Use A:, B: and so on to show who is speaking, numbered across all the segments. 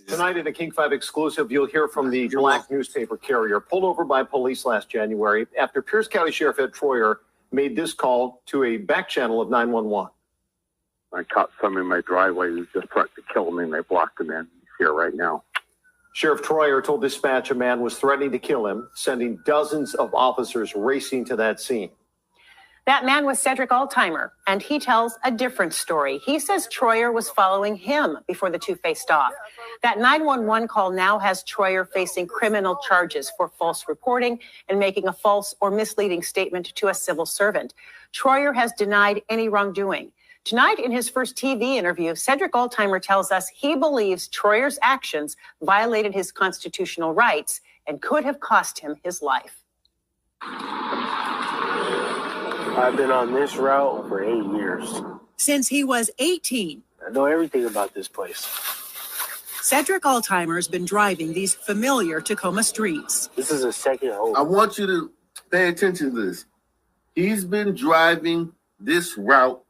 A: Tonight in a King 5 exclusive, you'll hear from the black newspaper carrier pulled over by police last January after Pierce County Sheriff Ed Troyer made this call to a back channel of 911.
B: I caught someone in my driveway who just threatened to kill me, and they blocked him in. He's here right now.
A: Sheriff Troyer told dispatch a man was threatening to kill him, sending dozens of officers racing to that scene.
C: That man was Cedric Altimer, and he tells a different story. He says Troyer was following him before the two faced off. That 911 call now has Troyer facing criminal charges for false reporting and making a false or misleading statement to a civil servant. Troyer has denied any wrongdoing. Tonight, in his first TV interview, Cedric Altimer tells us he believes Troyer's actions violated his constitutional rights and could have cost him his life.
D: I've been on this route for 8 years.
C: Since he was 18,
D: I know everything about this place.
C: Cedric Altimer's been driving these familiar Tacoma streets.
D: This is a second home.
E: I want you to pay attention to this. He's been driving this route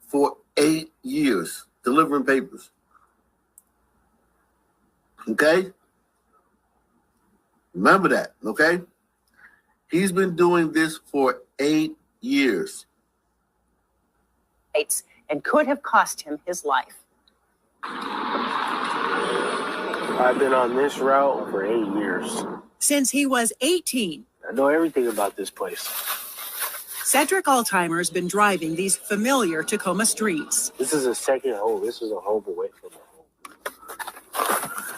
E: for 8 years, delivering papers. Okay? Remember that, okay? He's been doing this for 8 years.
C: And could have cost him his life.
D: I've been on this route for 8 years.
C: Since he was 18,
D: I know everything about this place.
C: Cedric Altimer's been driving these familiar Tacoma streets.
D: This is a second home. This is a home away from home.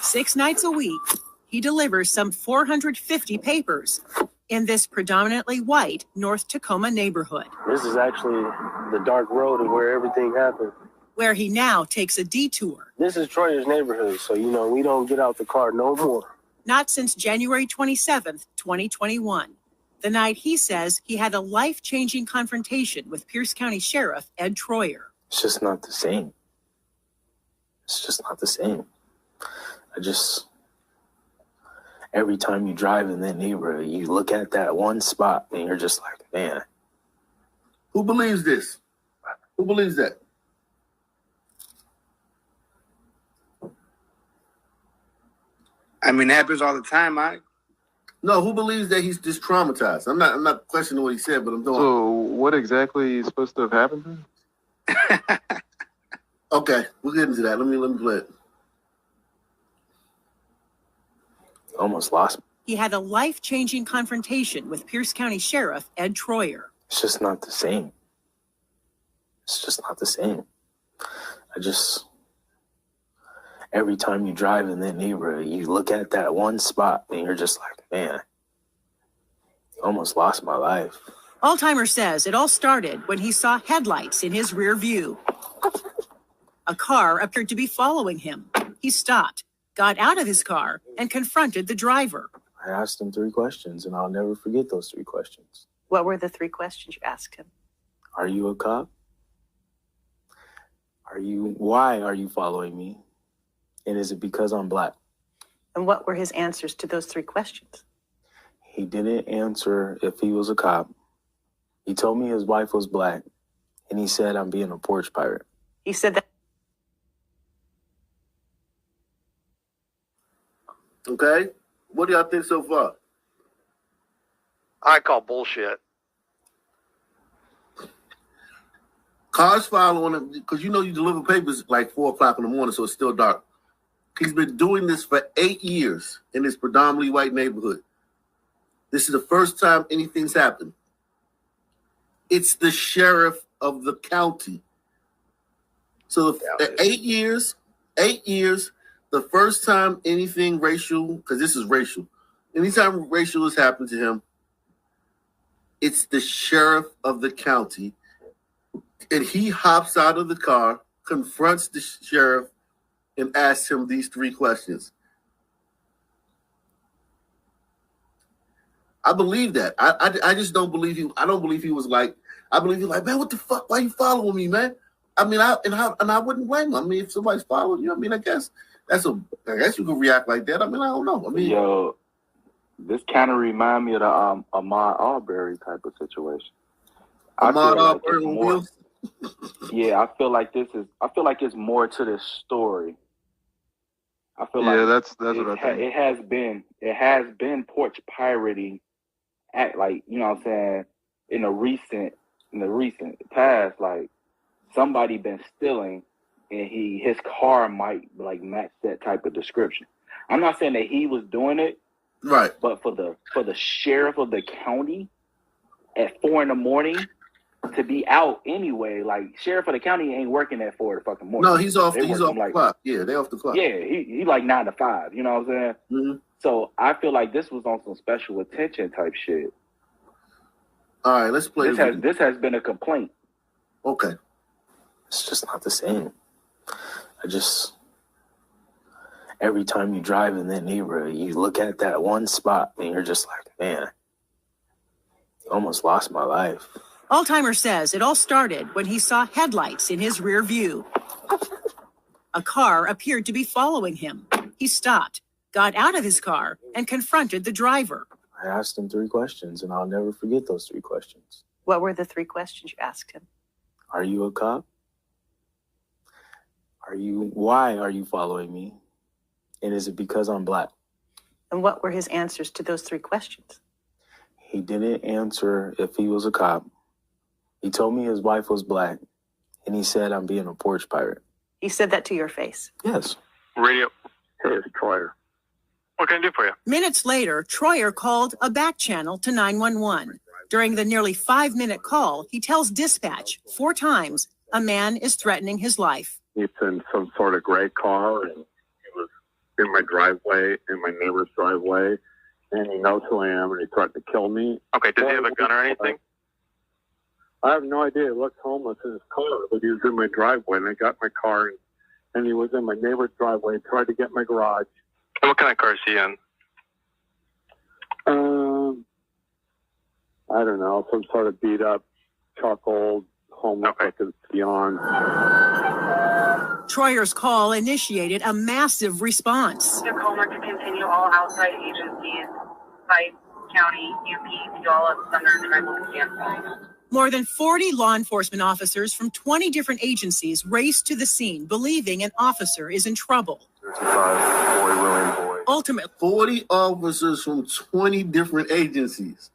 C: 6 nights a week, he delivers some 450 papers in this predominantly white North Tacoma neighborhood.
D: This is actually the dark road of where everything happened.
C: Where he now takes a detour.
D: This is Troyer's neighborhood, so, we don't get out the car no more.
C: Not since January 27th, 2021. The night he says he had a life-changing confrontation with Pierce County Sheriff Ed Troyer.
D: It's just not the same. It's just not the same. Every time you drive in that neighborhood, you look at that one spot and you're just like, man.
E: Who believes this? Who believes that?
F: I mean, it happens all the time, Mike.
E: No, who believes that he's just traumatized? I'm not questioning what he said, but I'm doing.
G: So what exactly is supposed to have happened to him?
E: Okay, we'll get into that. Let me play it.
D: Almost lost.
C: He had a life-changing confrontation with Pierce County Sheriff Ed Troyer.
D: It's just not the same. It's just not the same. Every time you drive in that neighborhood, you look at that one spot and you're just like, man, almost lost my life.
C: Altimer says it all started when he saw headlights in his rear view. A car appeared to be following him. He stopped, got out of his car, and confronted the driver.
D: I asked him 3 questions, and I'll never forget those 3 questions.
C: What were the 3 questions you asked him?
D: Are you a cop? Why are you following me? And is it because I'm black?
C: And what were his answers to those 3 questions?
D: He didn't answer if he was a cop. He told me his wife was black, and he said I'm being a porch pirate.
C: He said that.
E: Okay, what do y'all think so far?
F: I call bullshit.
E: Cars following him because you deliver papers like 4 o'clock in the morning, so it's still dark. He's been doing this for 8 years in this predominantly white neighborhood. This is the first time anything's happened. It's the sheriff of the county. So the 8 years, the first time anything racial, because this is racial, anytime racial has happened to him, it's the sheriff of the county. And he hops out of the car, confronts the sheriff, and asks him these 3 questions. I believe that. I just don't believe he. I don't believe he was like. I believe he's like, man, what the fuck? Why you following me, man? I mean, I wouldn't blame him. I mean, if somebody's following you, I mean, I guess you could react like that. I mean, I don't know. I mean,
G: Yo, this kind of remind me of the Ahmaud Arbery type of situation.
E: Ahmaud Arbery on wheels.
G: Yeah, I feel like it's more to this story I feel
H: Yeah,
G: like
H: that's what I think.
G: it has been porch pirating at, like, you know what I'm saying, in the recent past, like somebody been stealing and his car might like match that type of description. I'm not saying that he was doing it,
E: Right.
G: but for the sheriff of the county at 4 a.m. to be out anyway, like sheriff of the county ain't working at 4 fucking morning.
E: No, he's off.
G: They
E: He's
G: working
E: off the clock. Yeah, they off the clock.
G: Yeah, he like 9 to 5. You know what I'm saying?
E: Mm-hmm.
G: So I feel like this was on some special attention type shit.
E: All right, let's play.
G: This has been a complaint.
E: Okay.
D: It's just not the same. Every time you drive in that neighborhood, you look at that one spot and you're just like, man, I almost lost my life.
I: Altheimer says it all started when he saw headlights in his rear view. A car appeared to be following him. He stopped, got out of his car, and confronted the driver.
D: I asked him 3 questions, and I'll never forget those 3 questions.
C: What were the 3 questions you asked him?
D: Are you a cop? Why are you following me? And is it because I'm black?
C: And what were his answers to those 3 questions?
D: He didn't answer if he was a cop. He told me his wife was black, and he said I'm being a porch pirate.
C: He said that to your face.
D: Yes.
B: Radio. Hey, it's Troyer. What can I do for you?
I: Minutes later, Troyer called a back channel to 911. During the nearly 5-minute call, he tells dispatch 4 times a man is threatening his life.
B: He's in some sort of gray car, and he was in my driveway, in my neighbor's driveway, and he knows who I am, and he tried to kill me.
H: Okay, does he have a gun or anything?
B: I have no idea. He looks homeless in his car, but he was in my driveway, and I got my car, and he was in my neighbor's driveway, tried to get my garage.
H: And what kind of car is he in?
B: I don't know, some sort of beat up, charcoal, homeless, looking beyond.
I: Troyer's call initiated a massive response.
J: Mr. Comer to continue all outside agencies, site, county, UP, to do all of under tribal command.
I: More than 40 law enforcement officers from 20 different agencies raced to the scene, believing an officer is in trouble.
H: 35, boy, willing boy.
I: Ultimately,
E: 40 officers from 20 different agencies.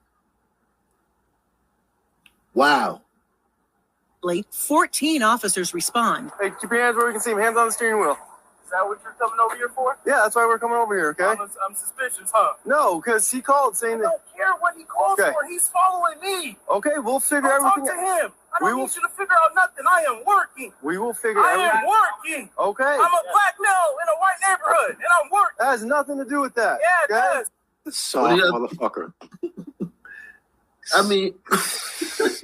E: Wow.
I: 14 officers respond.
K: Hey, keep your hands where we can see them. Hands on the steering wheel.
J: Is that what you're coming over here for?
K: Yeah, that's why we're coming over here, okay?
J: I'm suspicious, huh?
K: No, because he called saying that.
J: I don't care what he calls
K: Okay.
J: for. He's following me.
K: Okay, we'll figure
J: I'll talk
K: everything
J: to
K: out.
J: him. I don't need you to figure out nothing. I am working.
K: We will figure
J: I
K: everything
J: am working.
K: Okay.
J: I'm a black male in a white neighborhood, and I'm working.
K: That has nothing to do with that.
J: Yeah, it
K: okay?
J: does.
F: Soft motherfucker.
E: I mean,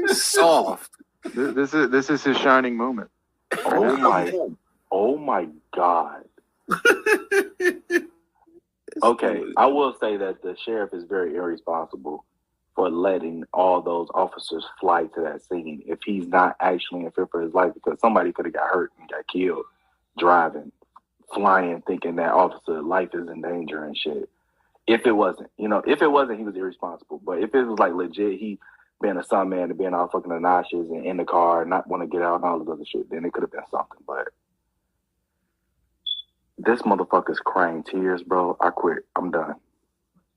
F: Soft.
H: This is his shining moment.
G: Oh my God. Okay, I will say that the sheriff is very irresponsible for letting all those officers fly to that scene if he's not actually in fear for his life, because somebody could have got hurt and got killed driving, flying, thinking that officer's life is in danger and shit. If it wasn't, he was irresponsible. But if it was like legit, he being a son man and being all fucking obnoxious and in the car, not want to get out and all this other shit, then it could have been something. But this motherfucker's crying tears, bro. I quit. I'm done.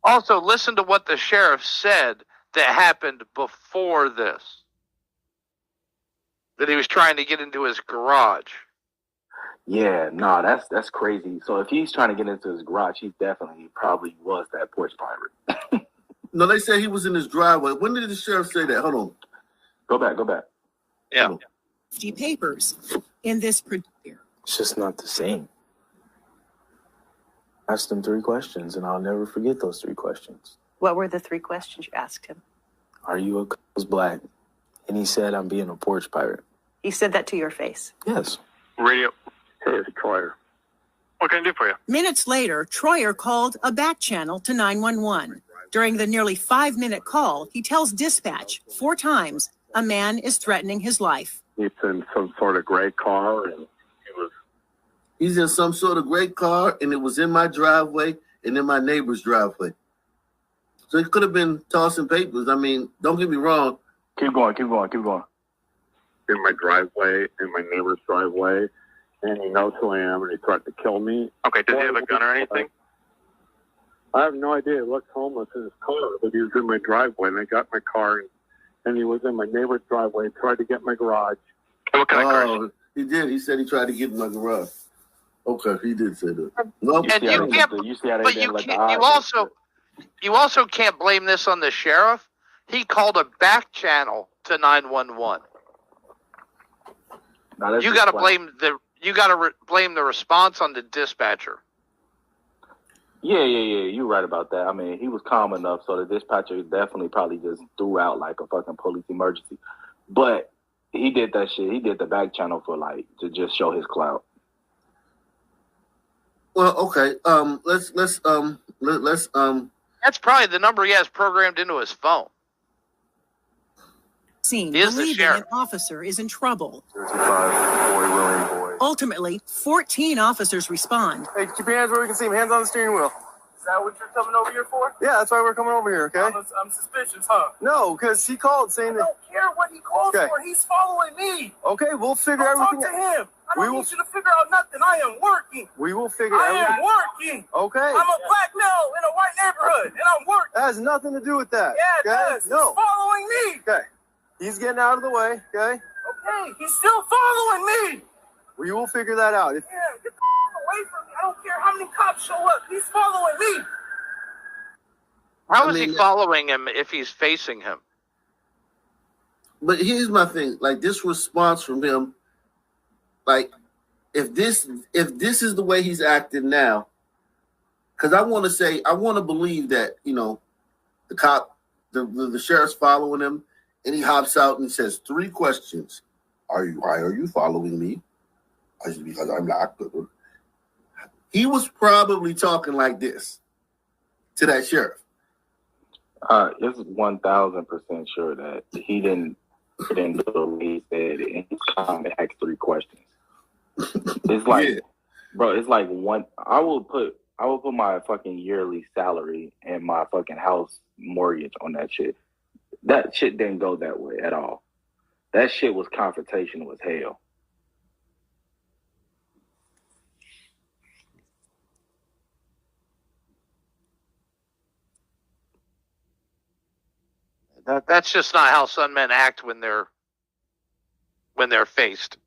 L: Also, listen to what the sheriff said that happened before this. That he was trying to get into his garage.
G: Yeah, that's crazy. So if he's trying to get into his garage, he probably was that porch pirate.
E: no, they said he was in his driveway. When did the sheriff say that? Hold on.
G: Go back.
L: Yeah.
I: 50 papers in this.
D: It's just not the same. I asked him 3 questions, and I'll never forget those 3 questions.
C: What were the 3 questions you asked him?
D: Are you a cop? Was black? And he said I'm being a porch pirate.
C: He said that to your face.
D: Yes.
H: Radio.
B: Hey, it's Troyer.
H: What can I do for you?
I: Minutes later, Troyer called a back channel to 911. During the nearly 5-minute call, he tells dispatch 4 times a man is threatening his life.
B: He's in some sort of gray car, and
E: he's in some sort of gray car, and it was in my driveway and in my neighbor's driveway. So he could have been tossing papers. I mean, don't get me wrong.
G: Keep going.
B: In my driveway, in my neighbor's driveway, and he knows who I am, and he tried to kill me.
H: Okay, does he have a gun or anything?
B: I have no idea. He looked homeless in his car, but he was in my driveway, and I got my car, and he was in my neighbor's driveway, tried to get my garage.
H: And what kind of car?
E: Oh, he did. He said he tried to get in my garage. Okay, he did say that. No,
L: And you can't,
G: You see how they
L: but
G: did
L: you
G: like the
L: can't,
G: odds?
L: you also can't blame this on the sheriff. He called a back channel to 911.
G: Now, that's
L: You
G: just
L: got to
G: like-
L: blame the response on the dispatcher.
G: Yeah. You're right about that. I mean, he was calm enough, so the dispatcher definitely probably just threw out like a fucking police emergency. But he did that shit. He did the back channel for like to just show his clout.
E: well, okay. Let's
L: That's probably the number he has programmed into his phone.
I: Scene
L: He is the
I: believing
L: sheriff.
I: an officer is in trouble.
H: 35, boy, willing boy.
I: Ultimately, 14 officers respond.
K: Hey, keep your hands where we can see them. Hands on the steering wheel.
M: Is that what you're coming over here for?
K: Yeah, that's why we're coming over here, okay?
M: I'm suspicious, huh?
K: No, because he called saying
M: I
K: that.
M: don't care what he calls
K: Okay.
M: for. He's following me.
K: Okay, we'll figure
M: Don't talk
K: everything
M: to him. I
K: We
M: don't
K: will-
M: need you to figure out nothing. I am working.
K: We will figure
M: I am
K: everything.
M: working.
K: Okay.
M: I'm a black male in a white neighborhood, and I'm working.
K: That has nothing to do with that.
M: Yeah, it
K: okay?
M: does.
K: No.
M: He's following me.
K: Okay. He's getting out of the way, okay?
M: Okay, he's still following me.
K: We will figure that out. If,
M: Yeah, get the away from me. I don't care how many cops show up. He's following me.
L: How
E: I
L: is he
E: mean,
L: following him if he's facing him?
E: but here's my thing. Like this response from him, like if this is the way he's acting now, because I want to believe that, you know, the cop, the sheriff's following him, and he hops out and he says 3 questions. Why are you following me? I said, because I'm black. He was probably talking like this to that sheriff.
G: It's 1,000% sure that he didn't do what he said and he asked 3 questions. It's like,
E: Yeah.
G: bro, it's like one. I will put my fucking yearly salary and my fucking house mortgage on that shit. That shit didn't go that way at all. That shit was confrontational as hell.
L: That's just not how Sun Men act when they're faced.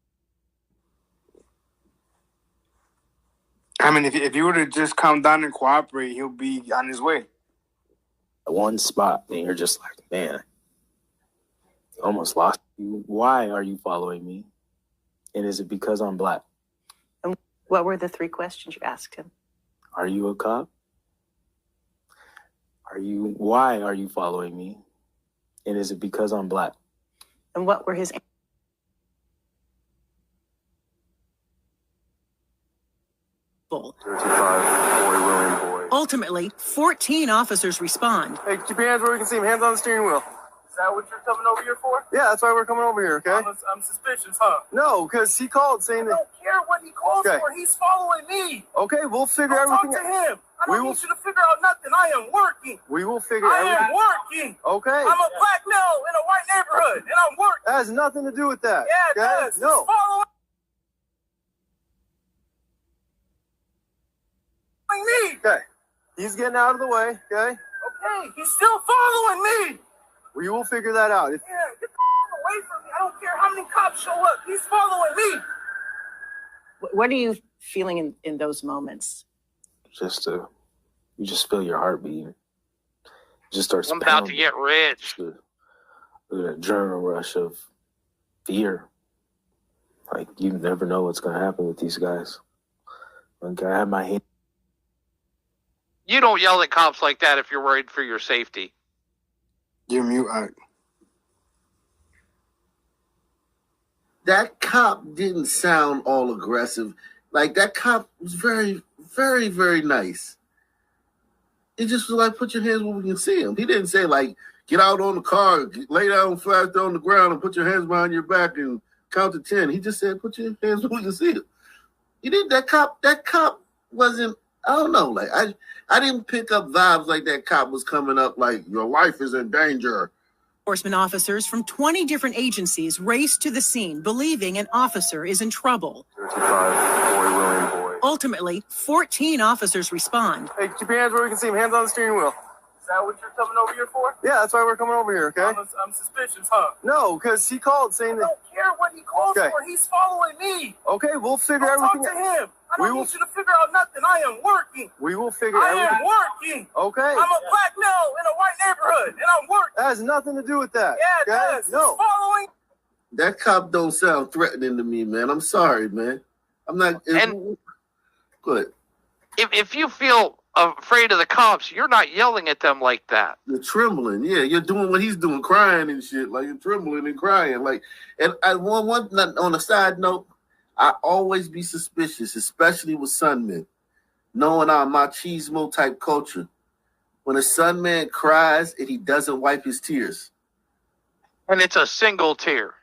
F: I mean, if he were to just come down and cooperate, he'll be on his way.
D: One spot, and you're just like, man, you almost lost you. Why are you following me? And is it because I'm black?
C: What were the 3 questions you asked him?
D: Are you a cop? Why are you following me? And is it because I'm black?
C: And what were his
H: 35, boy, willing boy.
I: Ultimately, 14 officers respond.
K: hey, keep your hands where we can see them. Hands on the steering wheel.
M: Is that what you're coming over here for?
K: Yeah, that's why we're coming over here, okay?
M: I'm suspicious, huh?
K: No, because he called saying
M: I
K: that.
M: don't care what he calls
K: Okay.
M: for. He's following me.
K: Okay, we'll figure
M: Don't talk
K: everything.
M: to him. I
K: We
M: don't
K: will-
M: need you to figure out nothing. I am working.
K: We will figure
M: I
K: everything.
M: am working.
K: Okay.
M: I'm a black male in a white neighborhood, and I'm working.
K: That has nothing to do with that.
M: Yeah, it
K: okay?
M: does.
K: No.
M: He's following me.
K: Okay. He's getting out of the way, okay?
M: Okay, he's still following me.
K: We will figure that out. If,
M: Yeah, get the away from me. I don't care how many cops show up. He's following me.
C: What are you feeling in those moments?
D: You just feel your heart beating. It just starts.
L: I'm about to
D: pounding.
L: get rich.
D: An adrenaline rush of fear. Like you never know what's gonna happen with these guys. Like I have my hand.
L: You don't yell at cops like that if you're worried for your safety.
F: You're mute.
E: That cop didn't sound all aggressive. Like that cop was very, very, very nice. It just was like, put your hands where we can see him. He didn't say like, get out on the car, lay down flat on the ground and put your hands behind your back and count to 10. He just said, put your hands where we can see him. He did that cop wasn't, I don't know, like I didn't pick up vibes like that cop was coming up like your life is in danger.
I: Enforcement officers from 20 different agencies race to the scene, believing an officer is in trouble.
H: 35, boy, William, boy.
I: Ultimately, 14 officers respond.
K: Hey, keep your hands where we can see him. Hands on the steering wheel.
M: Is that what you're coming over here for?
K: Yeah, that's why we're coming over here, okay?
M: I'm suspicious, huh?
K: No, because he called saying
M: I
K: that.
M: don't care what he calls
K: Okay.
M: for. He's following me.
K: Okay, we'll figure
M: Go talk
K: everything
M: to him. I
K: We
M: don't
K: will-
M: need you to figure out nothing. I am working.
K: We will figure
M: I
K: everything.
M: am working.
K: Okay.
M: I'm a black male in a white neighborhood, and I'm working.
K: That has nothing to do with that.
M: Yeah, it
K: okay?
M: does.
K: No.
M: He's following.
E: That cop don't sound threatening to me, man. I'm sorry, man. I'm not.
L: And-
E: Good.
L: If you feel afraid of the cops, you're not yelling at them like that.
E: You're trembling. Yeah, you're doing what he's doing, crying and shit. Like you're trembling and crying. Like, and on a side note, I always be suspicious, especially with Sunmen, knowing our machismo type culture. When a Sunman cries and he doesn't wipe his tears,
L: And it's a single tear.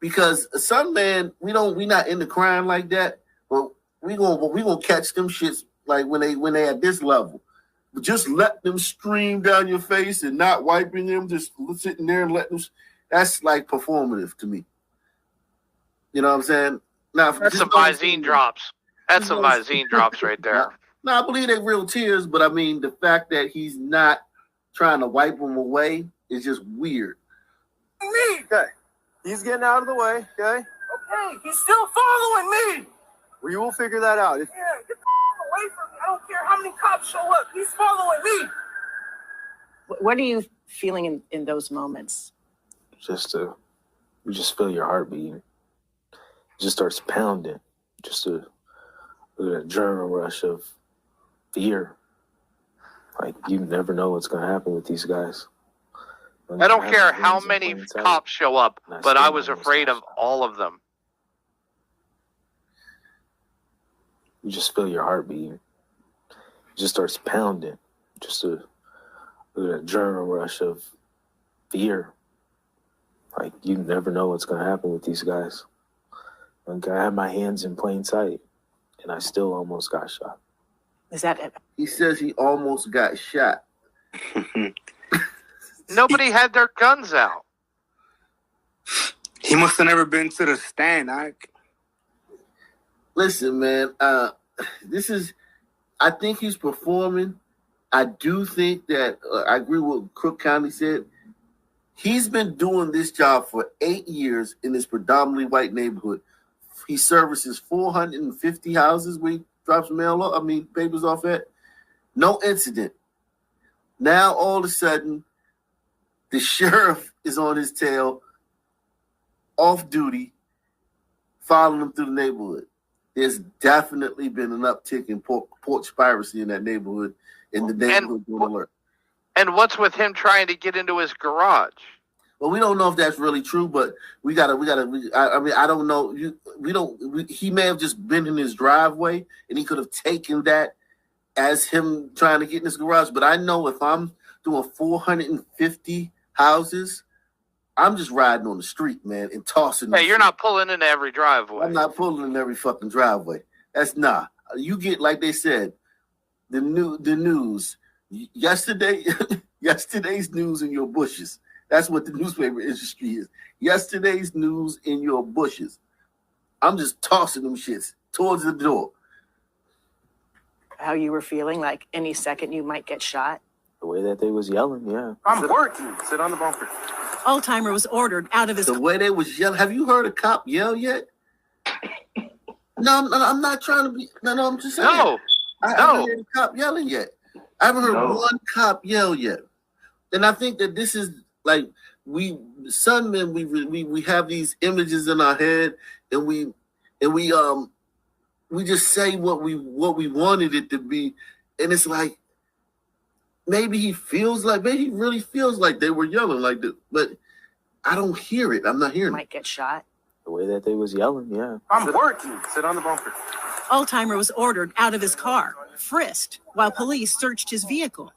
E: because a Sunman, we not into crying like that, but we gonna catch them shits like when they at this level. But just let them stream down your face and not wiping them, just sitting there and letting them. That's like performative to me. You know what I'm saying? Now,
L: That's some Visine drops. That's some Visine drops right there.
E: No, I believe they're real tears, but I mean the fact that he's not trying to wipe them away is just weird.
M: Me.
K: Okay. He's getting out of the way, okay?
M: Okay, he's still following me.
K: We will figure that out.
M: Yeah, get the away from me. I don't care how many cops show up. He's following me.
C: What are you feeling in those moments?
D: You just feel your heart beating. It just starts pounding. Just an adrenaline rush of fear. Like you never know what's gonna happen with these guys.
L: I don't care how many cops show up, but I was afraid of all of them.
D: You just feel your heart beating. It just starts pounding. Just an adrenaline rush of fear. Like you never know what's gonna happen with these guys. Like I had my hands in plain sight, and I still almost got shot.
C: Is that it?
E: He says he almost got shot.
L: Nobody had their guns out.
F: He must have never been to the stand, Ike.
E: Listen, man, I think he's performing. I do think that, I agree with what Crook County said. He's been doing this job for 8 years in this predominantly white neighborhood. He services 450 houses where he drops papers off at. No incident. Now, all of a sudden, the sheriff is on his tail, off duty, following him through the neighborhood. There's definitely been an uptick in porch piracy in that neighborhood, in the neighborhood on alert.
L: And what's with him trying to get into his garage?
E: Well, we don't know if that's really true, but I don't know. He may have just been in his driveway, and he could have taken that as him trying to get in his garage. But I know if I'm doing 450 houses, I'm just riding on the street, man, and tossing.
L: Hey, you're not pulling into every driveway.
E: I'm not pulling in every fucking driveway. That's not. You get, like they said, the news. Yesterday's news in your bushes. That's what the newspaper industry is. Yesterday's news in your bushes. I'm just tossing them shits towards the door.
C: How you were feeling, like any second you might get shot?
D: The way that they was yelling, yeah.
K: I'm working. Sit on the bumper.
I: Altheimer was ordered out of his
E: The way they was yelling. Have you heard a cop yell yet? No, I'm not trying to be. No, I'm just saying.
L: No.
E: I haven't heard a cop yelling yet. I haven't heard one cop yell yet. And I think that this is like we have these images in our head, and we just say what we wanted it to be, and it's like maybe he really feels like they were yelling like that, but I don't hear it. I'm not hearing
C: Might get shot.
D: The way that they was yelling, yeah.
K: I'm working. Sit on the bumper.
I: Altheimer was ordered out of his car, frisked, while police searched his vehicle.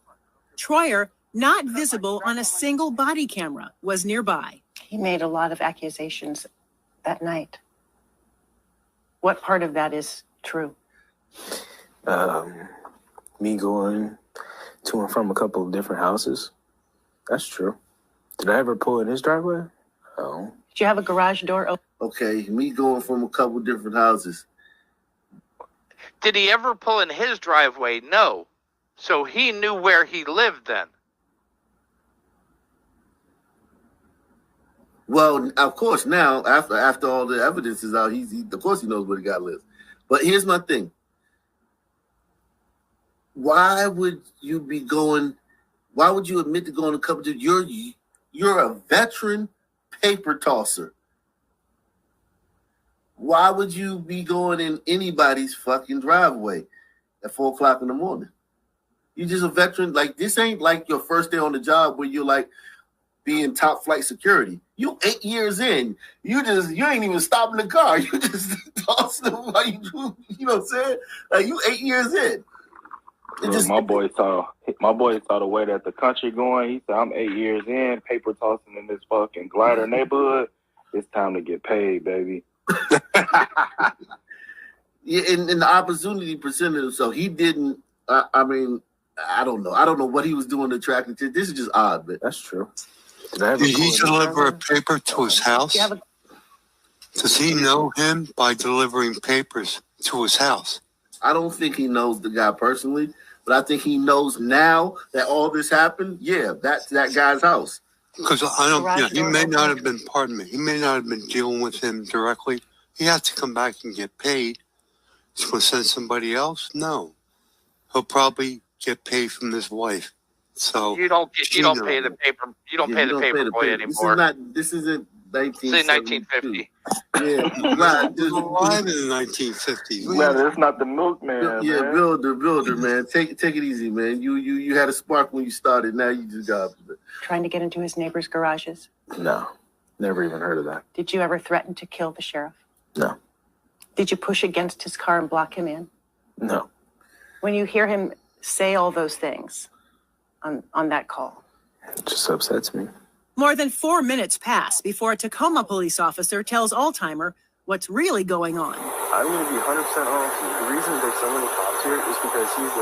I: Troyer, not visible on a single body camera, was nearby.
C: He made a lot of accusations that night. What part of that is true?
D: Me going to and from a couple of different houses. That's true. Did I ever pull in his driveway? Oh.
C: Did you have a garage door open?
E: Okay, me going from a couple different houses.
L: Did he ever pull in his driveway? No. So he knew where he lived then.
E: Well, of course, now after all the evidence is out, he of course he knows where the guy lives. But here's my thing: why would you be going? Why would you admit to going a couple? You're a veteran paper tosser. Why would you be going in anybody's fucking driveway at 4 o'clock in the morning? You just a veteran. Like, this ain't like your first day on the job where you're like being top flight security. You 8 years in. You ain't even stopping the car. You just tossing them while you do. You know what I'm saying? Like, you 8 years in.
G: Look, my boy saw the way that the country going. He said, "I'm 8 years in, paper tossing in this fucking glider neighborhood. It's time to get paid, baby."
E: Yeah, and the opportunity presented himself. He didn't. I mean, I don't know. I don't know what he was doing to attract attention. This is just odd, but
D: that's true.
N: Did he deliver a paper to his house? Does he know him by delivering papers to his house?
E: I don't think he knows the guy personally, but I think he knows now that all this happened. Yeah, that's that guy's house.
N: Because I don't. Yeah, he may not have been. Pardon me. He may not have been dealing with him directly. He has to come back and get paid. He's going to send somebody else. No, he'll probably get paid from his wife. So
L: you don't pay the paper. You don't pay the paper boy anymore.
E: This isn't
L: 1950.
E: Yeah, right.
N: Just alive in the 1950s.
G: Man, it's not the milkman.
E: Yeah,
G: man.
E: builder, man. Take it easy, man. You had a spark when you started. Now you just got it.
C: Trying to get into his neighbors' garages?
D: No, never even heard of that.
C: Did you ever threaten to kill the sheriff?
D: No.
C: Did you push against his car and block him in?
D: No.
C: When you hear him say all those things on that call,
D: it just upsets me.
I: More than 4 minutes pass before a Tacoma police officer tells Altheimer what's really going on.
K: I'm going to be 100% honest with you. The reason there's so many cops here is because he's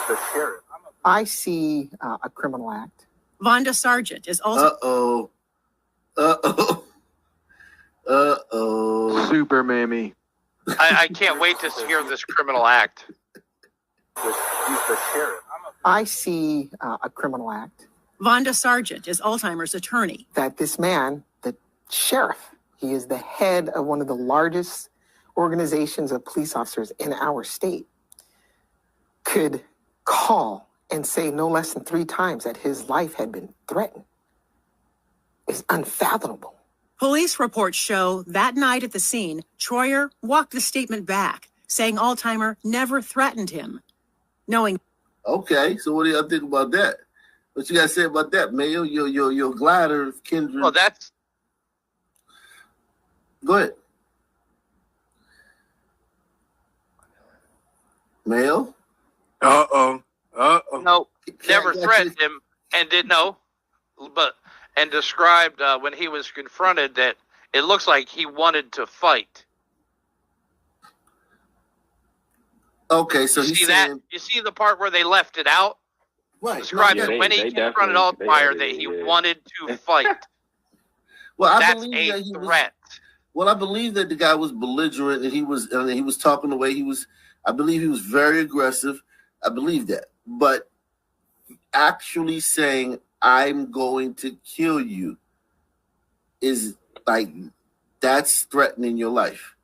K: the sheriff.
O: I see a criminal act.
I: Vonda Sargent is also...
K: Super mammy.
L: I can't wait to hear this criminal act.
K: He's the sheriff.
O: I see a criminal act.
I: Vonda Sargent is Altheimer's attorney.
O: That this man, the sheriff, he is the head of one of the largest organizations of police officers in our state, could call and say no less than 3 times that his life had been threatened. It's unfathomable.
I: Police reports show that night at the scene, Troyer walked the statement back, saying Altheimer never threatened him, knowing...
E: Okay, so what do y'all think about that? What you guys say about that, Mayo? Your glider, Kendra.
L: Well, that's...
E: Go ahead. Mayo?
F: Uh-oh.
L: No, never threatened him and didn't know, and described when he was confronted that it looks like he wanted to fight.
E: Okay, so
L: you see that? You see the part where they left it out?
E: Right.
L: Described when he confronted Altheimer that he wanted to fight.
E: Well,
L: that's a threat.
E: Well, I believe that the guy was belligerent and he was talking the way he was. I believe he was very aggressive. I believe that. But actually saying, "I'm going to kill you," is like, that's threatening your life.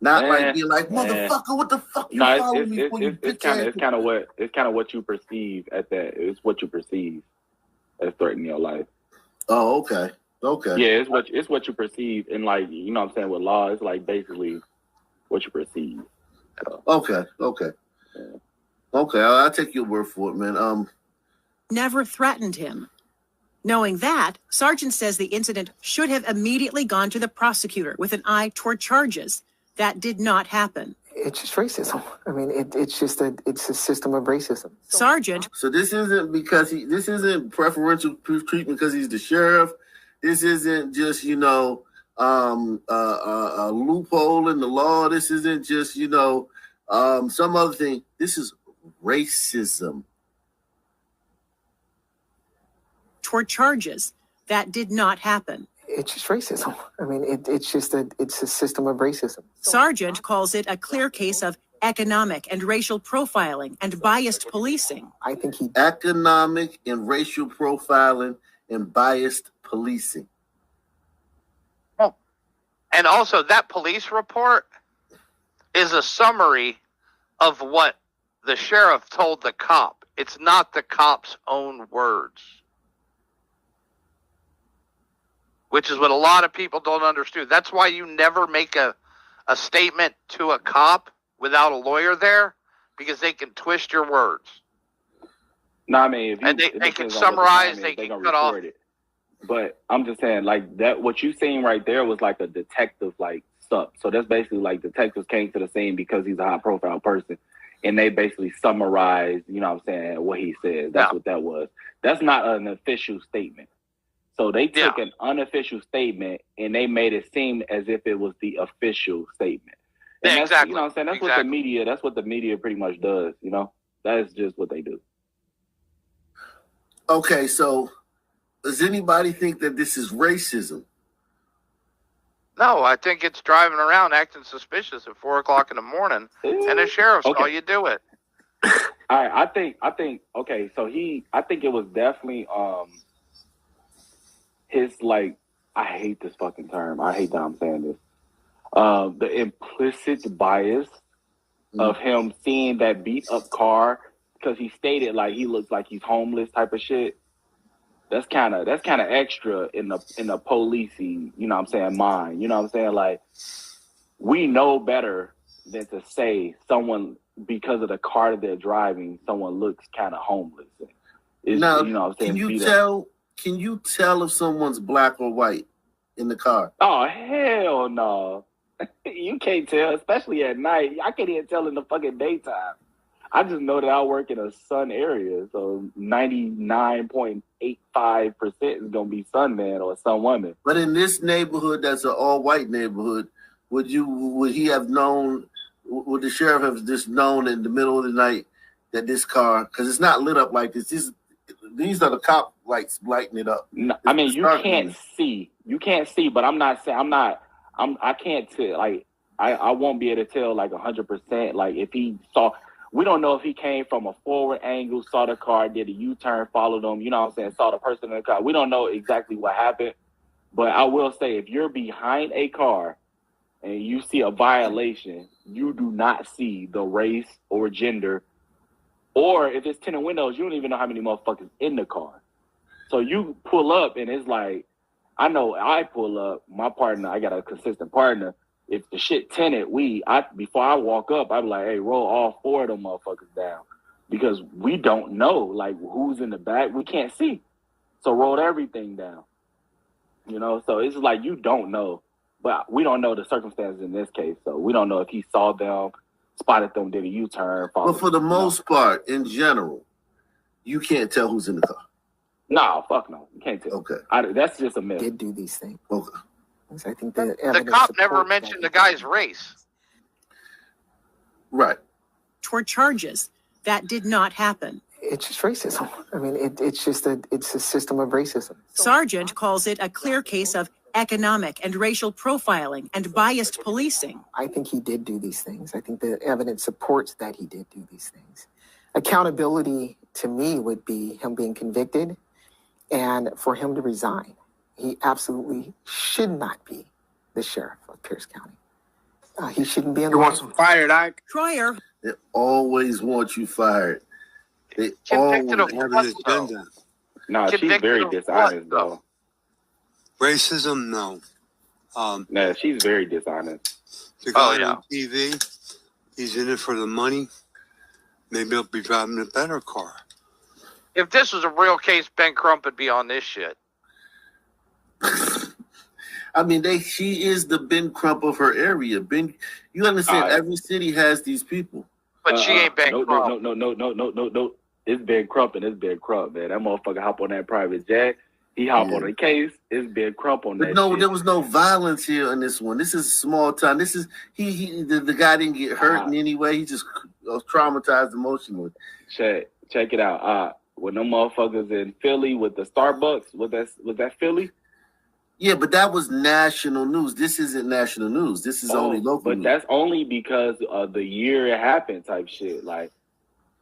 E: Not like being like, "Motherfucker, what the fuck you following me for?"
G: It's kind of what you perceive at that. It's what you perceive as threatening your life.
E: Oh, okay.
G: Yeah, it's what you perceive, and like, you know what I'm saying, with law, it's like basically what you perceive.
E: Okay. Yeah. Okay, I'll take your word for it, man.
I: Never threatened him. Knowing that, Sargent says the incident should have immediately gone to the prosecutor with an eye toward charges. That did not happen.
O: It's just racism. I mean, it's a system of racism.
I: Sargent.
E: So this isn't preferential treatment because he's the sheriff. This isn't just, a loophole in the law. This isn't just, some other thing. This is racism.
I: Toward charges That did not happen.
O: It's just racism. I mean, it's a system of racism.
I: Sargent calls it a clear case of economic and racial profiling and biased policing.
O: I think he
E: economic and racial profiling and biased policing.
L: Oh, and also that police report is a summary of what the sheriff told the cop. It's not the cop's own words, which is what a lot of people don't understand. That's why you never make a statement to a cop without a lawyer there, because they can twist your words.
G: No, I mean,
L: and they can summarize, they can cut off.
G: It. But I'm just saying, like, that, what you seen right there was like a detective, like, stuff. So that's basically like detectives came to the scene because he's a high profile person. And they basically summarized, you know what I'm saying, what he said. That's what that was. That's not an official statement. So they took an unofficial statement and they made it seem as if it was the official statement. And that's,
L: exactly.
G: You know what I'm saying? That's what the media pretty much does, you know? That's just what they do.
E: Okay, so does anybody think that this is racism?
L: No, I think it's driving around acting suspicious at 4 o'clock in the morning, and the sheriff saw you do it.
G: All right, I think. Okay, so I think it was definitely his, like, I hate this fucking term. I hate that I'm saying this. The implicit bias of him seeing that beat up car, because he stated like he looks like he's homeless type of shit. That's kind of extra in the policing, you know what I'm saying, mind. You know what I'm saying? Like, we know better than to say someone, because of the car that they're driving, someone looks kind of homeless.
E: Now,
G: you know what I'm saying?
E: Can you tell if someone's black or white in the car?
G: Oh, hell no. You can't tell, especially at night. I can't even tell in the fucking daytime. I just know that I work in a sun area, so 99.85% is gonna be sun man or sun woman.
E: But in this neighborhood, that's an all-white neighborhood, would he have known? Would the sheriff have just known in the middle of the night that this car, because it's not lit up like this? These are the cop lights lighting it up.
G: No, I mean, you can't see, but I can't tell. Like, I won't be able to tell like 100%. Like, if he saw. We don't know if he came from a forward angle, saw the car, did a U-turn, followed them, you know what I'm saying, saw the person in the car. We don't know exactly what happened. But I will say, if you're behind a car and you see a violation, you do not see the race or gender. Or if it's tinted windows, you don't even know how many motherfuckers in the car. So you pull up and it's like, I know I pull up, my partner, I got a consistent partner. If the shit tinted, before I walk up, I'm like, hey, roll all 4 of them motherfuckers down. Because we don't know, like, who's in the back. We can't see. So roll everything down. You know, so it's like you don't know. But we don't know the circumstances in this case. So we don't know if he saw them, spotted them, did a U-turn.
E: But for the most part, in general, you can't tell who's in the car.
G: No, fuck no. You can't tell.
E: Okay.
G: That's just a myth.
O: Did do these things.
E: Okay.
O: I think the
L: cop never mentioned the guy's race.
E: Right.
I: Toward charges. That did not happen.
O: It's just racism. I mean, it's a system of racism.
I: Sargent calls it a clear case of economic and racial profiling and biased policing.
O: I think he did do these things. I think the evidence supports that he did do these things. Accountability to me would be him being convicted and for him to resign. He absolutely should not be the sheriff of Pierce County. He shouldn't be in the.
F: You want some fired, Ike?
I: Troyer.
E: They always want you fired. They
L: Convicted
E: always
L: of
N: have an agenda.
G: No, she's very dishonest, though.
N: Racism, no.
G: No, she's very dishonest.
N: The guy on TV, he's in it for the money. Maybe he'll be driving a better car.
L: If this was a real case, Ben Crump would be on this shit.
E: I mean, she is the Ben Crump of her area. You understand? Every city has these people.
L: But she ain't Ben Crump.
G: No. It's Ben Crump and it's Ben Crump, man. That motherfucker hop on that private jet. He hop on the case. It's Ben Crump on that.
E: No, there was no violence here in this one. This is a small town. This is the guy didn't get hurt in any way. He just was traumatized emotionally.
G: Check it out. When them motherfuckers in Philly with the Starbucks, was that Philly?
E: Yeah, but that was national news. This isn't national news. This is only local
G: but
E: news.
G: that's only because of the year it happened type shit. Like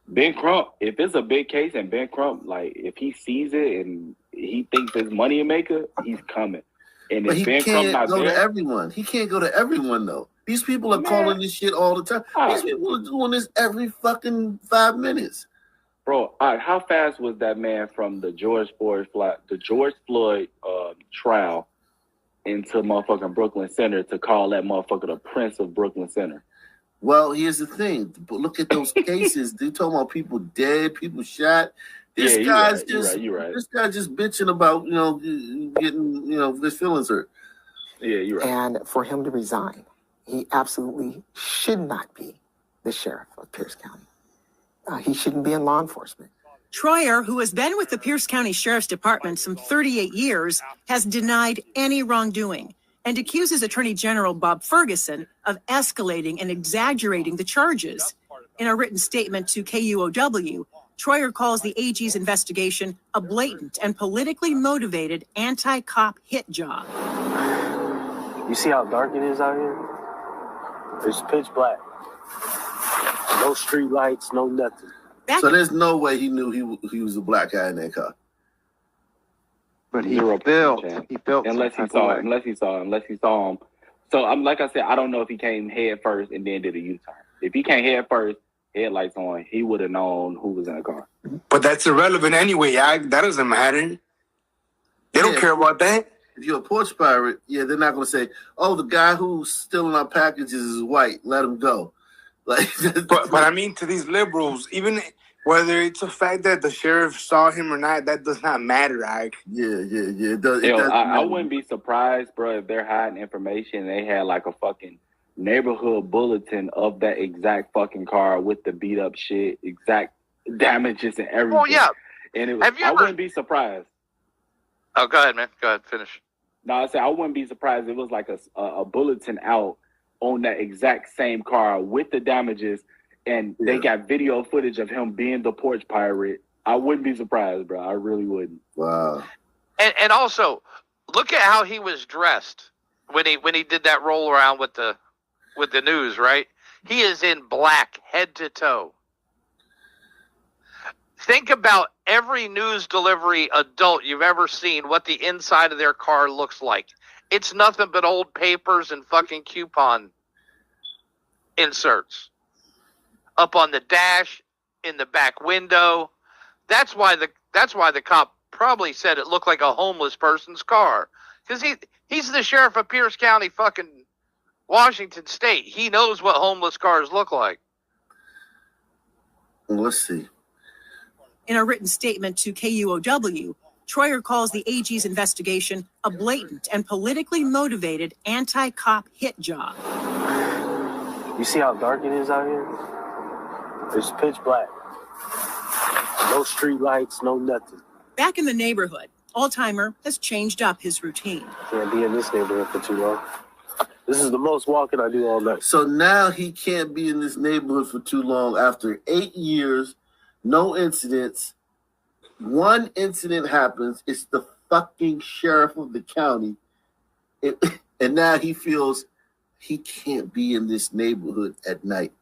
G: Ben Crump, if it's a big case and Ben Crump, like if he sees it and he thinks it's money maker, he's coming. And
E: But
G: if
E: he
G: Ben Crump
E: can't
G: not
E: go
G: there,
E: to everyone. He can't go to everyone, though. These people are calling this shit all the time. These people are doing this every fucking 5 minutes.
G: bro, how fast was that man from the George Floyd trial into motherfucking Brooklyn Center to call that motherfucker the Prince of Brooklyn Center?
E: Well, here's the thing. Look at those cases. They're talking about people dead, people shot. This guy's
G: you're right.
E: This guy's just bitching about, getting, his feelings hurt.
G: Yeah, you're right.
O: And for him to resign, he absolutely should not be the sheriff of Pierce County. He shouldn't be in law enforcement.
I: Troyer, who has been with the Pierce County Sheriff's Department some 38 years, has denied any wrongdoing and accuses Attorney General Bob Ferguson of escalating and exaggerating the charges. In a written statement to KUOW, Troyer calls the AG's investigation a blatant and politically motivated anti-cop hit job.
K: You see how dark it is out here? It's pitch black. No street lights, no nothing.
E: So there's no way he knew he was a black guy in that car.
G: But he built unless he saw him. So I'm like I said, I don't know if he came head first and then did a U-turn. If he came head first, headlights on, he would have known who was in the car.
F: But that's irrelevant anyway. That doesn't matter. They don't care about that.
E: If you're a porch pirate, they're not going to say, "Oh, the guy who's stealing our packages is white. Let him go." Like,
F: but I mean, to these liberals, even whether it's a fact that the sheriff saw him or not, that does not matter.
E: It does.
G: I wouldn't be surprised, bro, if they're hiding information and they had like a fucking neighborhood bulletin of that exact fucking car with the beat up shit, exact damages and everything.
L: Well, yeah.
G: And it was, I wouldn't be surprised.
L: Oh, go ahead, man. Go ahead, finish.
G: No, I said I wouldn't be surprised if it was like a bulletin out on that exact same car with the damages, and they got video footage of him being the porch pirate. I wouldn't be surprised, bro. I really wouldn't.
E: Wow.
L: And also, look at how he was dressed when he did that roll around with the news, right? He is in black head to toe. Think about every news delivery adult you've ever seen, what the inside of their car looks like. It's nothing but old papers and fucking coupon inserts. Up on the dash, in the back window. That's why the cop probably said it looked like a homeless person's car. Because he's the sheriff of Pierce County, fucking Washington State. He knows what homeless cars look like.
E: Let's see.
I: In a written statement to KUOW, Troyer calls the AG's investigation a blatant and politically motivated anti-cop hit job.
K: You see how dark it is out here? It's pitch black. No street lights, no nothing.
I: Back in the neighborhood, Altimer has changed up his routine.
K: Can't be in this neighborhood for too long. This is the most walking I do all night.
E: So now he can't be in this neighborhood for too long after 8 years, no incidents. One incident happens. It's the fucking sheriff of the county. And now he feels he can't be in this neighborhood at night.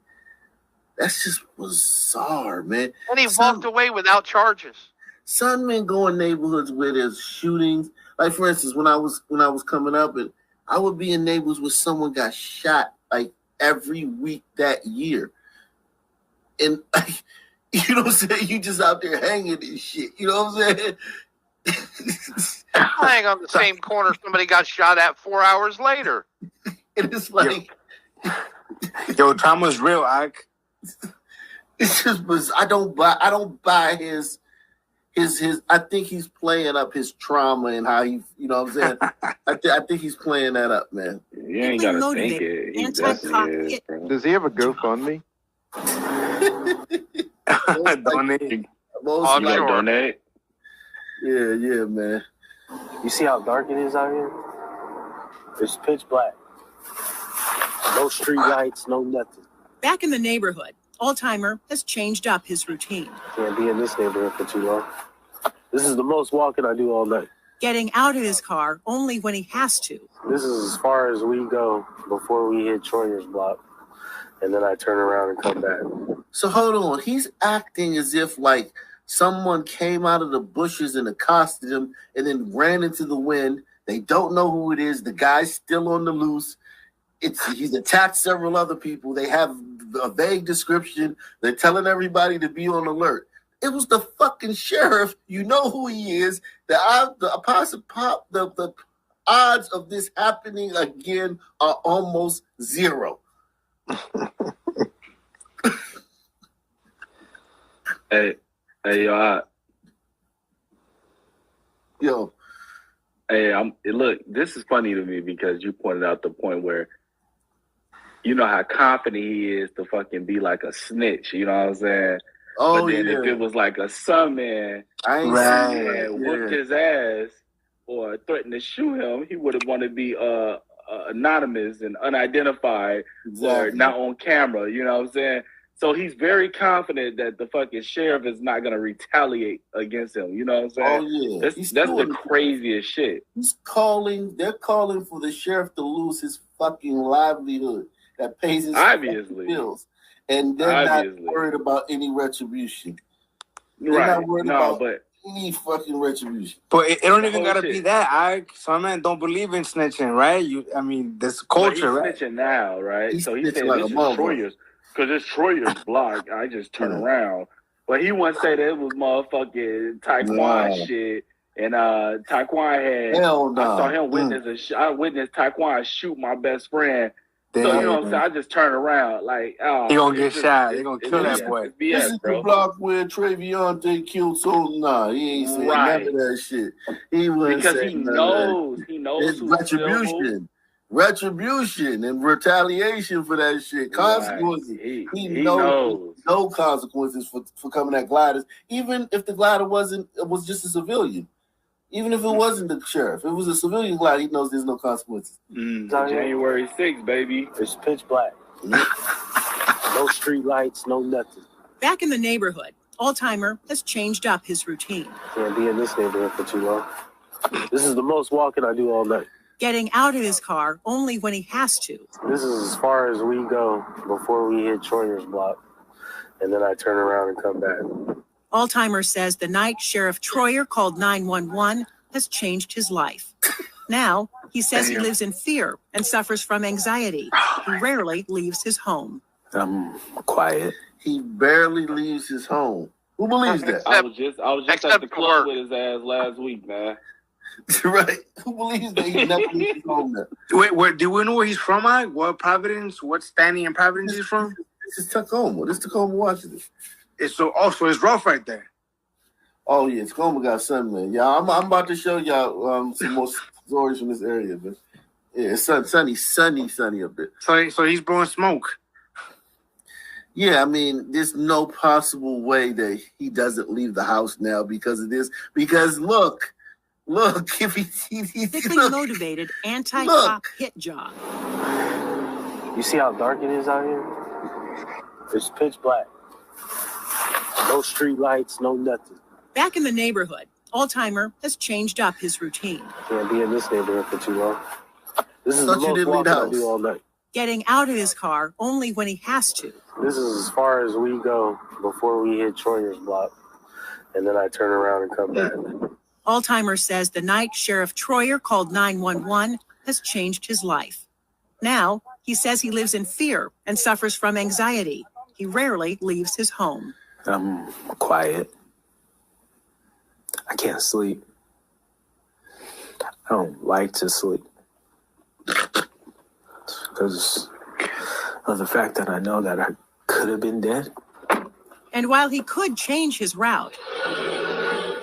E: That's just bizarre, man.
L: And he walked away without charges.
E: Some men go in neighborhoods where there's shootings. Like, for instance, when I was coming up, and I would be in neighborhoods where someone got shot like every week that year. And like, you know what I'm saying? You just out there hanging and shit. You know what I'm saying?
L: Hang on the same corner somebody got shot at 4 hours later.
E: And it's like,
F: yo, trauma's real, Ike.
E: It's just, I don't buy his. I think he's playing up his trauma and how he, you know what I'm saying? I think he's playing that up, man.
G: You ain't gotta think it. He definitely is, bro.
H: Does he have a GoFundMe?
F: Donate.
G: Donate.
E: Yeah, man.
K: You see how dark it is out here? It's pitch black. No street lights, no nothing.
I: Back in the neighborhood, Altimer has changed up his routine.
K: Can't be in this neighborhood for too long. This is the most walking I do all night.
I: Getting out of his car only when he has to.
K: This is as far as we go before we hit Troyer's block. And then I turn around and come back.
E: So hold on. He's acting as if like someone came out of the bushes and accosted him and then ran into the wind. They don't know who it is. The guy's still on the loose. He's attacked several other people. They have a vague description. They're telling everybody to be on alert. It was the fucking sheriff. You know who he is. The odds of this happening again are almost zero.
G: Hey,
E: yo.
G: Hey, look, this is funny to me because you pointed out the point where you know how confident he is to fucking be like a snitch, you know what I'm saying?
E: Oh,
G: but then
E: yeah.
G: if it was like a summon whooped his ass or threatened to shoot him, he would have wanted to be anonymous and unidentified or not on camera, you know what I'm saying? So he's very confident that the fucking sheriff is not going to retaliate against him. You know what I'm saying?
E: Oh, yeah.
G: That's the craziest shit.
E: They're calling for the sheriff to lose his fucking livelihood that pays his bills. And they're not worried about any retribution. They're not worried about any fucking retribution.
F: But it don't even gotta be that. Some men don't believe in snitching, right? This culture,
G: he's
F: right?
G: Snitching now, right?
E: He's
G: so he's saying
E: like
G: this
E: a
G: is Troyer's, because it's Troyer's block. I just turn around, but he wouldn't say that it was motherfucking Taekwon shit. And Taekwon had.
E: Hell no.
G: I saw him witness I witnessed Taekwon shoot my best friend. So you know what I'm saying? I just turn around like,
F: he gonna get shot. They gonna kill that boy.
E: This is the block where Travion killed. So nah, he ain't saying none of that shit. He wouldn't
G: because
E: say
G: he knows. He knows
E: it's retribution and retaliation for that shit. Consequences. He knows no consequences for coming at gliders. Even if the glider was just a civilian. Even if it wasn't the sheriff, it was a civilian glider, he knows there's no consequences.
G: January 6th, baby.
K: It's pitch black. No street lights, no nothing.
I: Back in the neighborhood, Altimer has changed up his routine.
K: Can't be in this neighborhood for too long. This is the most walking I do all night.
I: Getting out of his car only when he has to.
K: This is as far as we go before we hit Troyer's block. And then I turn around and come back.
I: Altimer says the night Sheriff Troyer called 911 has changed his life. Now, he says he lives in fear and suffers from anxiety. He rarely leaves his home.
D: I'm quiet.
E: He barely leaves his home. Who believes that?
G: I was just at the club with his ass last week, man.
E: Right? Who believes that he never leaves his home now?
F: Wait, do we know where he's from, Mike? What Providence? What standing in Providence he's from?
E: This is Tacoma. This is Tacoma, Washington.
F: So it's rough right there.
E: Oh yeah, Tacoma got sun, man. Yeah, I'm about to show y'all some more stories from this area, but yeah, it's sunny up there.
F: So he's blowing smoke.
E: Yeah, I mean, there's no possible way that he doesn't leave the house now because of this. Because look, if he's
I: Thickly motivated anti-cop hit job.
K: You see how dark it is out here? It's pitch black. No street lights, no nothing.
I: Back in the neighborhood, Altimer has changed up his routine.
K: Can't be in this neighborhood for too long. This is
E: Thought
K: the
E: you
K: most
E: didn't leave the
K: walking I
E: house.
K: do all night.
I: Getting out of his car only when he has to.
K: This is as far as we go before we hit Troyer's block. And then I turn around and come back.
I: Altimer says the night Sheriff Troyer called 911 has changed his life. Now, he says he lives in fear and suffers from anxiety. He rarely leaves his home.
D: I'm quiet. I can't sleep. I don't like to sleep. Because of the fact that I know that I could have been dead.
I: And while he could change his route,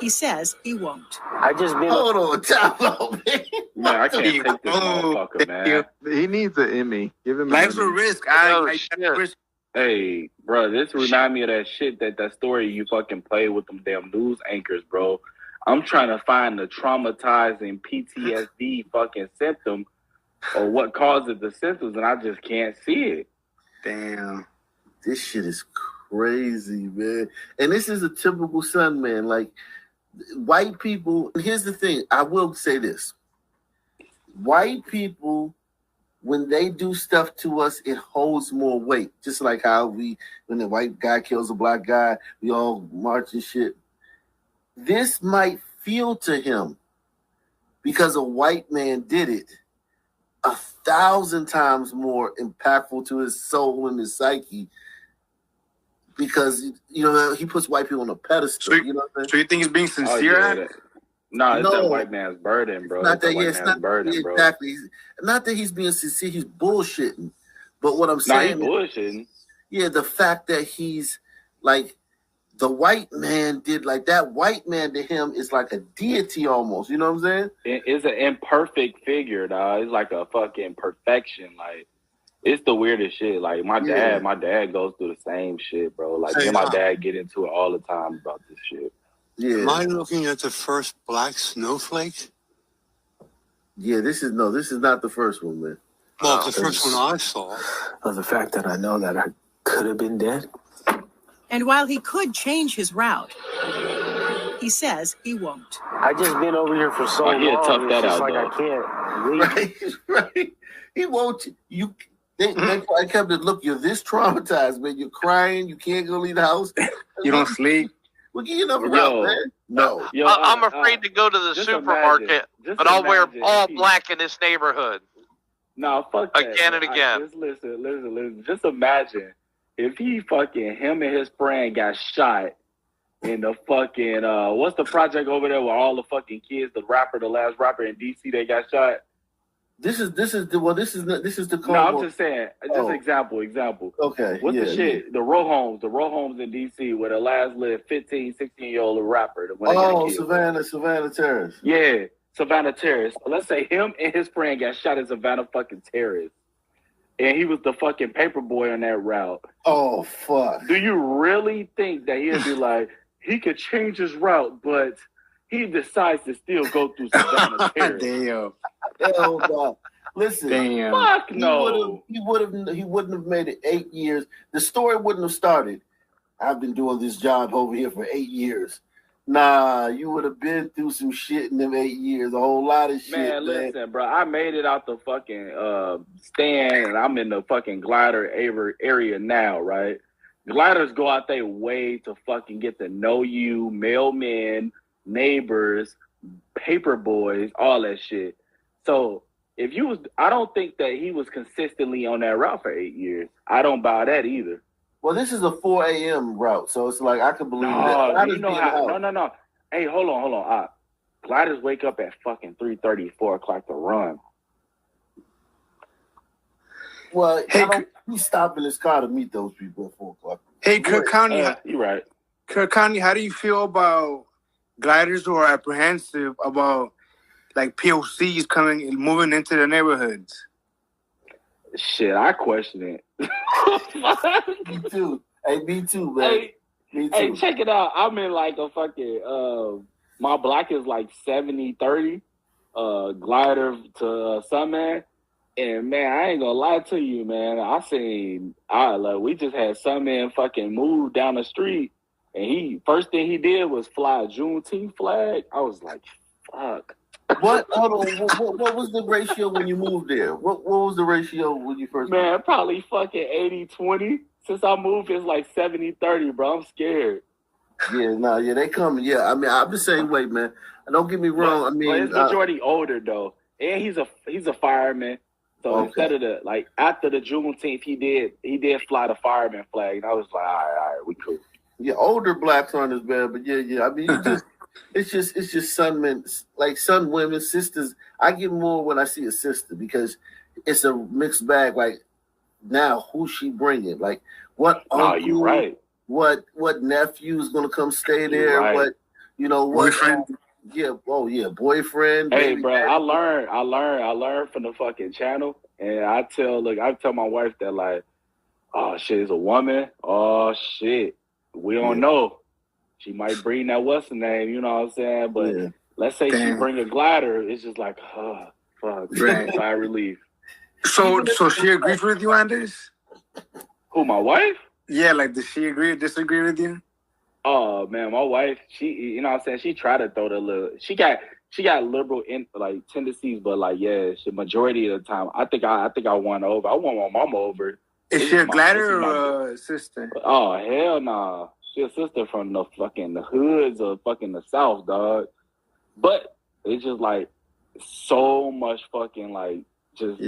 I: he says he won't.
E: Hold on, time out, man.
G: Man, I can't take this motherfucker, man.
H: He needs an Emmy. Give him
F: Life's
H: an
F: a
H: Emmy.
F: risk.
G: Hey, bro, this remind me of that shit that story you fucking played with them damn news anchors, bro. I'm trying to find the traumatizing PTSD fucking symptom or what causes the symptoms, and I just can't see it.
F: Damn.
E: This shit is crazy, man. And this is a typical son, man. Like, white people, here's the thing. I will say this. White people, when they do stuff to us, it holds more weight. Just like how when the white guy kills a black guy, we all march and shit. This might feel to him, because a white man did it, 1,000 times more impactful to his soul and his psyche, because he puts white people on a pedestal.
F: So,
E: you know what I'm saying?
F: So you think he's being sincere?
G: No, it's that white man's burden, bro.
E: Not that,
G: it's that white man's burden, bro.
E: Exactly. Not that he's being sincere, he's bullshitting. But what I'm saying,
G: he's bullshitting.
E: Yeah, the fact that he's like, the white man did, like, that white man to him is like a deity almost. You know what I'm saying?
G: It's an imperfect figure, dog. It's like a fucking perfection. Like, it's the weirdest shit. Like, my dad goes through the same shit, bro. Like, me and my dad get into it all the time about this shit.
E: Yeah.
N: Am I looking at the first black snowflake?
E: Yeah, this is not the first one, man.
N: Well, the first one I saw.
D: Of the fact that I know that I could have been dead.
I: And while he could change his route, he says he won't.
K: I just been over here for so long.
G: Tough that out,
K: like
G: though.
K: I can't leave.
E: Right. He won't. I kept it. Look, you're this traumatized, man. You're crying. You can't go leave the house.
F: You don't sleep.
E: We'll give you another route, man. No.
L: I'm afraid to go to the supermarket, but I'll wear all black in this neighborhood.
G: No, fuck that.
L: Again and again.
G: Just listen. Just imagine if him and his friend got shot in the fucking, what's the project over there where all the fucking kids, the last rapper in DC, they got shot?
E: This is the call.
G: No, I'm just saying, example.
E: Okay.
G: What's the shit? The row homes in DC where the last lived 15, 16-year-old rapper.
E: Savannah Terrace.
G: Yeah, Savannah Terrace. Let's say him and his friend got shot at Savannah fucking Terrace. And he was the fucking paper boy on that route.
E: Oh, fuck.
G: Do you really think that he'd be like, he could change his route, but he decides to still go through Savannah Terrace?
F: Damn.
E: Hell no. Listen.
F: Damn.
G: Fuck no.
E: He wouldn't have made it 8 years. The story wouldn't have started. I've been doing this job over here for 8 years. Nah, you would have been through some shit in them 8 years. A whole lot of shit.
G: Man, listen, bro. I made it out the fucking stand, and I'm in the fucking glider area now, right? Gliders go out their way to fucking get to know you, mailmen, neighbors, paper boys, all that shit. So I don't think that he was consistently on that route for 8 years. I don't buy that either.
E: Well, this is a 4 a.m. route, so it's like I could believe that.
G: No. Hey, hold on. Gliders wake up at fucking 3:30, 4 o'clock to run.
E: Well, he's stopping his car to meet those people at 4 o'clock.
F: Hey, Kirk County.
G: You're right.
F: Kirk County, how do you feel about gliders who are apprehensive about like POCs moving into the neighborhoods?
G: Shit, I question it.
E: Me too. Hey, me too, man. Me too.
G: Hey, check it out. I'm in like a fucking my block is like 70-30 glider to Sunman. And man, I ain't gonna lie to you, man. We just had Sunman fucking move down the street, and first thing he did was fly a Juneteenth flag. I was like, fuck.
E: What? Hold on. What was the ratio when you moved there? What was the ratio when you first?
G: Man, probably fucking 80-20. Since I moved, it's like 70-30, bro. I'm scared.
E: Yeah, they coming. Yeah, I mean, I'm the same way, man. Don't get me wrong.
G: But his majority older though, and he's a fireman. So instead of after the Juneteenth, he did fly the fireman flag, and I was like, all right, we cool.
E: Yeah, older blacks aren't as bad, but yeah. I mean, it's just son men, like son women, sisters. I get more when I see a sister because it's a mixed bag. Like now, who's she bringing? Like what uncle?
G: You're right.
E: What nephew is gonna come stay there?
G: Right.
E: What
F: boyfriend?
E: Boyfriend.
G: Hey, bro, I learned from the fucking channel, and I tell my wife that like, oh shit, it's a woman. Oh shit, we don't know. She might bring that what's the name, you know what I'm saying? But let's say she bring a glider, it's just like, fuck, sigh relief.
F: So she agrees with you on this?
G: Who, my wife?
F: Yeah, like, does she agree or disagree with you?
G: Oh man, my wife, she, you know what I'm saying, she tried to throw the little, she got liberal in like tendencies, but like, yeah, she, majority of the time, I think I won over. I won my mama over.
F: Is she a glider or a sister?
G: Oh hell nah, she a sister from the hoods of fucking the South, dog. But it's just like so much fucking like just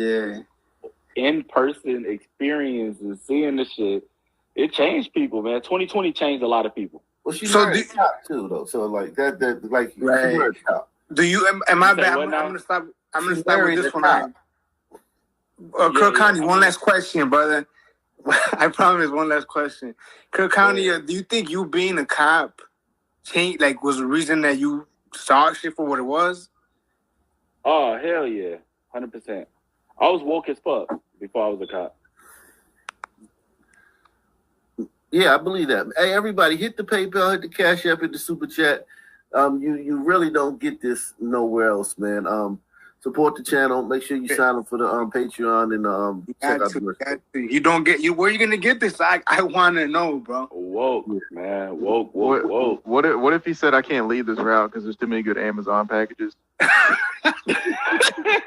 G: in person experience and seeing the shit. It changed people, man. 2020 changed a lot of people.
E: Well, she married a cop too, though. So like that like she married a cop.
F: Do you? Am I bad? I'm gonna stop. I'm gonna stop with this one. Kirk County, one last question, brother. I promise, one last question. Kirk County, do you think you being a cop changed, like, was the reason that you saw shit for what it was?
G: Oh hell yeah, 100%. I was woke as fuck before I was a cop.
E: Yeah, I believe that. Hey, everybody, hit the PayPal, hit the Cash App, hit the Super Chat. You really don't get this nowhere else, man. Support the channel. Make sure you sign up for the Patreon and check out the merch.
F: You don't get you. Where you gonna get this? I want to know, bro.
G: Woke, man. Woke.
H: What if he said I can't leave this route because there's too many good Amazon packages?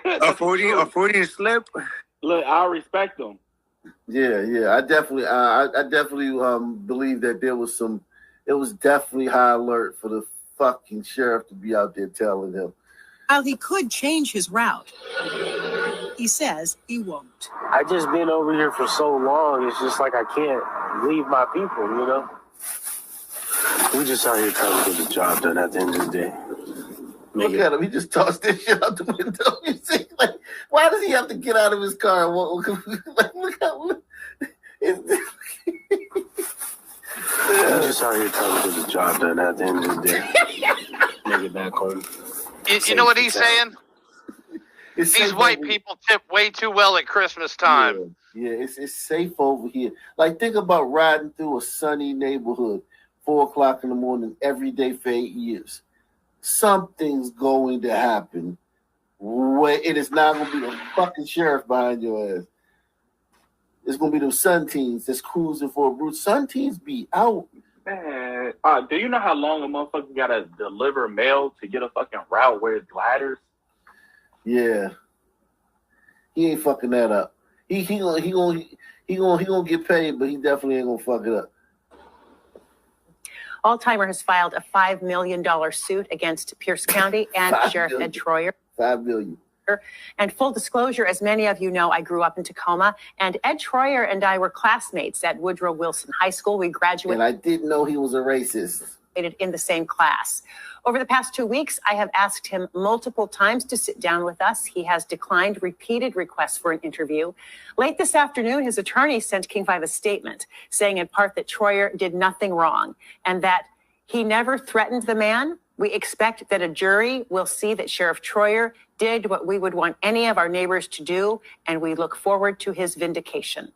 F: a 40 slip.
G: Look, I respect them.
E: Yeah. I definitely believe that it was definitely high alert for the fucking sheriff to be out there telling him.
I: While he could change his route, he says he won't.
K: I just been over here for so long. It's just like I can't leave my people, you know? We just out here trying to get the job done at the end of the day.
E: Look at him. He just tossed this shit out the window. You see, like, why does he have to get out of his car? Look how...
K: We're just out here trying to get the job done at the end of the day. Make it back home.
L: You know what he's saying? These white people tip way too well at Christmas time.
E: Yeah, it's safe over here. Like, think about riding through a sunny neighborhood, 4:00 in the morning, every day for 8 years. Something's going to happen. It is not going to be the fucking sheriff behind your ass. It's going to be those sun teens that's cruising for a brute. Sun teens be out.
G: Man, do you know how long a motherfucker gotta deliver mail to get a fucking route where it's gliders?
E: Yeah, he ain't fucking that up. He gonna get paid, but he definitely ain't gonna fuck it up.
C: Alzheimer has filed a $5 million suit against Pierce County and Sheriff Ed Troyer.
E: $5 million.
C: And full disclosure, as many of you know, I grew up in Tacoma, and Ed Troyer and I were classmates at Woodrow Wilson High School. We graduated.
E: And I didn't know he was a racist.
C: In the same class. Over the past 2 weeks, I have asked him multiple times to sit down with us. He has declined repeated requests for an interview. Late this afternoon, his attorney sent King 5 a statement saying in part that Troyer did nothing wrong and that he never threatened the man. We expect that a jury will see that Sheriff Troyer did what we would want any of our neighbors to do, and we look forward to his vindication.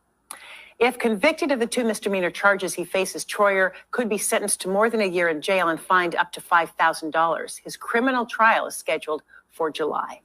C: If convicted of the 2 misdemeanor charges he faces, Troyer could be sentenced to more than a year in jail and fined up to $5,000. His criminal trial is scheduled for July.